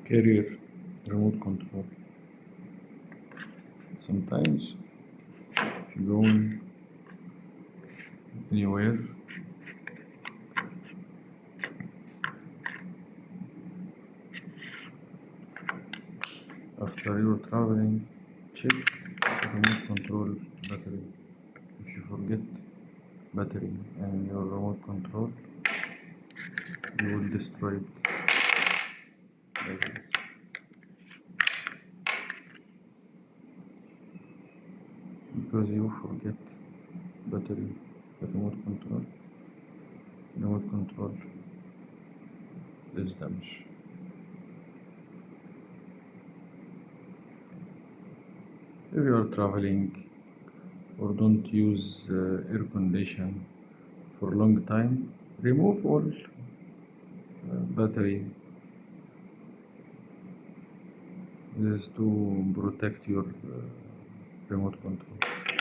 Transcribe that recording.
carrier remote control. Sometimes if you go anywhere, after you're traveling, check the remote control battery. If you forget battery and your remote control, you will destroy it like this. Because you forget battery, the remote control is damaged. If you are traveling or don't use air condition for a long time, remove all battery. This is to protect your remote control.